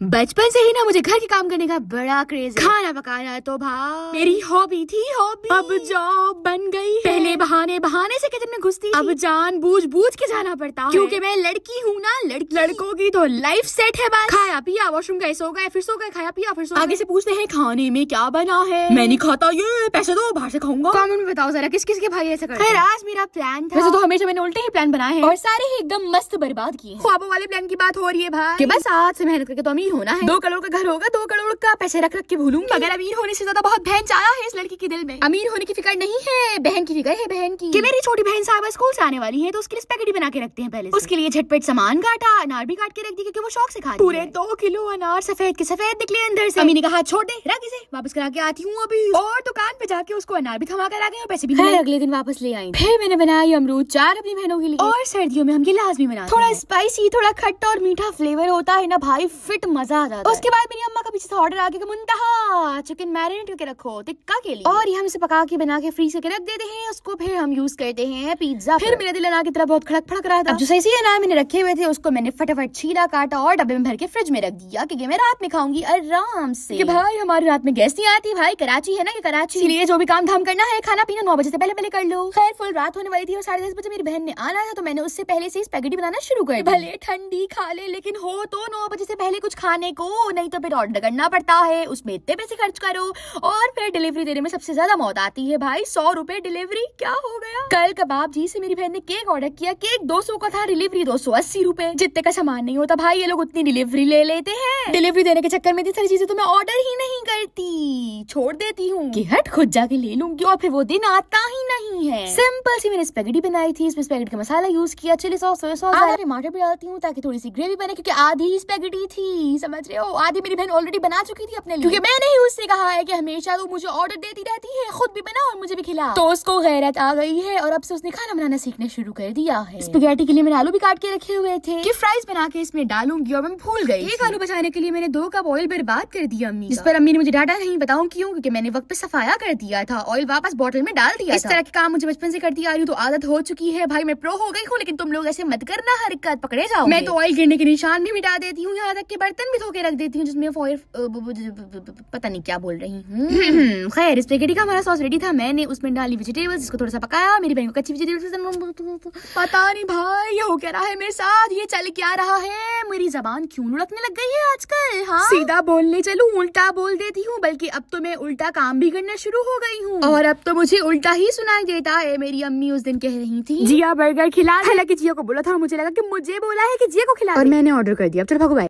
बचपन से ही ना मुझे घर के काम करने का बड़ा क्रेज है। खाना पकाना तो भाई मेरी हॉबी थी। अब जॉब बन गई है। पहले बहाने से किचन में घुसती, अब जान बूझ के जाना पड़ता है क्योंकि मैं लड़की हूँ ना। लड़कों की तो लाइफ सेट है। बस खाया पिया, वॉशरूम गए, सो गए, फिर सो गए, खाया पिया, फिर सो। आगे से पूछते हैं खाने में क्या बना है। मैं नहीं खाता, ये पैसे दो, बाहर से खाऊंगा। कमेंट में बताओ जरा किस किस के भाई ऐसा करते हैं। आज मेरा प्लान था, वैसे तो हमेशा मैंने उल्टे ही प्लान बनाए हैं और सारे ही एकदम मस्त बर्बाद किए। ख्वाबों वाले प्लान की बात हो रही है भाई कि बस आज से मेहनत करके तो अमीर होना है। 2 करोड़ का घर होगा, 2 करोड़ का पैसे रख के भूलूंगी। मगर अमीर होने से ज्यादा बहुत बहन चाहा है इस लड़की के दिल में। अमीर होने की फिक्र नहीं है, बहन की फिक्र है। बहन की कि मेरी छोटी बहन साहब स्कूल से आने वाली है तो उसके लिए स्पैगेटी बना के रखते हैं। पहले उसके लिए झटपट सामान काटा, अनार भी काट के रख दी क्योंकि वो शौक से खाती है। पूरे 2 किलो अनार सफेद के सफेद निकले अंदर से। अम्मी ने कहा छोड़ दे, रख इसे, वापस करा के आती हूँ अभी। और दुकान पे जाके उसको अनार भी थमा कर आ गए और पैसे भी अगले दिन वापस ले आई। फिर मैंने बनाई अमरूद चाट अपनी बहनों के लिए। और सर्दियों में हम ये लाजमी बनाते हैं। थोड़ा स्पाइसी, थोड़ा खट्टा और मीठा फ्लेवर होता है ना भाई, फिट मजा आ जाता है। उसके बाद मेरी अम्मा का पीछे से ऑर्डर आ गया, मुंतहा चिकन मैरिनेट करके रखो टिक्का के लिए, और ये हम इसे पका के बना के फ्रीज करके रख देते हैं। उसको फिर हम यूज करते हैं पिज्जा। फिर मेरा दिल अनार की तरह बहुत खड़क फड़क रहा था। अब जो सही अनार मैंने रखे हुए थे उसको मैंने फटाफट छीला, काटा और डब्बे में भर के फ्रिज में रख दिया क्योंकि मैं रात में खाऊंगी आराम से। कि भाई हमारी रात में गैस नहीं आती भाई, कराची है ना ये कराची, इसलिए जो भी काम धाम करना है खाना पीना 9 बजे से पहले कर लो। खैर फुल रात होने वाली थी और 10:30 बजे मेरी बहन ने आना था तो मैंने उससे पहले से स्पैगेटी बनाना शुरू कर दी। भले ठंडी खा ले लेकिन हो तो 9 बजे से पहले कुछ खाने को, नहीं तो फिर ऑर्डर करना पड़ता है, उसमें इतने पैसे खर्च करो और फिर डिलीवरी देने में सबसे ज्यादा मौत आती है भाई। 100 रुपए डिलीवरी, क्या हो गया। कल कबाब जी से मेरी बहन ने केक ऑर्डर किया, केक 200 का था, डिलीवरी 280 रुपए। जितने का सामान नहीं होता भाई ये लोग उतनी डिलीवरी ले लेते हैं। डिलीवरी देने के चक्कर में इतनी सारी चीजें तो मैं ऑर्डर ही नहीं करती, छोड़ देती हूँ कि हट खुद जाके ले लूंगी, और फिर वो दिन आता ही नहीं है। सिंपल सी मैंने स्पैगेटी बनाई थी, इसमें स्पैगेटी का मसाला यूज किया, चिली सॉस, सोया सॉस, टमाटर भी डालती हूँ ताकि थोड़ी सी ग्रेवी बने क्योंकि आधी स्पैगेटी थी, समझ रहे हो। आधी मेरी बहन ऑलरेडी बना चुकी थी अपने लिए क्योंकि मैंने ही उससे कहा है कि हमेशा तो मुझे ऑर्डर देती रहती है, खुद भी बना और मुझे भी खिला। तो उसको गैरत आ गई है और अब से उसने खाना बनाना सीखना शुरू कर दिया है। स्पैगेटी के लिए मैंने आलू भी काट के रखे हुए थे कि फ्राइज बना के इसमें डालूंगी और मैं भूल गई। एक आलू बचाने के लिए मैंने 2 कप ऑयल बर्बाद कर दिया अम्मी, जिस पर अम्मी ने मुझे डांटा, नहीं बताऊं क्यों, क्योंकि मैंने वक्त पे सफाया कर दिया था, ऑयल वापस बोतल में डाल दिया। इस तरह के काम मुझे बचपन से करती आ रही हूँ तो आदत हो चुकी है भाई, मैं प्रो हो गई हूँ। लेकिन तुम लोग ऐसे मत करना, हरकत पकड़े जाओ। मैं तो ऑयल गिरने के निशान भी मिटा देती हूँ, यहाँ तक के बर्तन भी धो के रख देती हूँ जिसमें पता नहीं क्या बोल रही हूँ। खैर स्पैगेटी का हमारा सॉस रेडी था, मैंने उसमें डाली वेजिटेबल्स, इसको थोड़ा सा पकाया। मेरी बहन को कच्ची वेजिटेबल्स, पता नहीं भाई ये हो क्या रहा है मेरे साथ, ये चल क्या रहा है, मेरी जबान क्यों लुढ़कने लग गई है आजकल। हाँ सीधा बोलने चलूं उल्टा बोल देती हूँ, बल्कि अब तो मैं उल्टा काम भी करना शुरू हो गई हूँ और अब तो मुझे उल्टा ही सुनाई देता है। मेरी अम्मी उस दिन कह रही थी जिया बर्गर खिला, हालांकि जिया को बोला था, मुझे लगा कि मुझे बोला है कि जिया को खिला, और मैंने ऑर्डर कर दिया। अब चलो भागो बाय।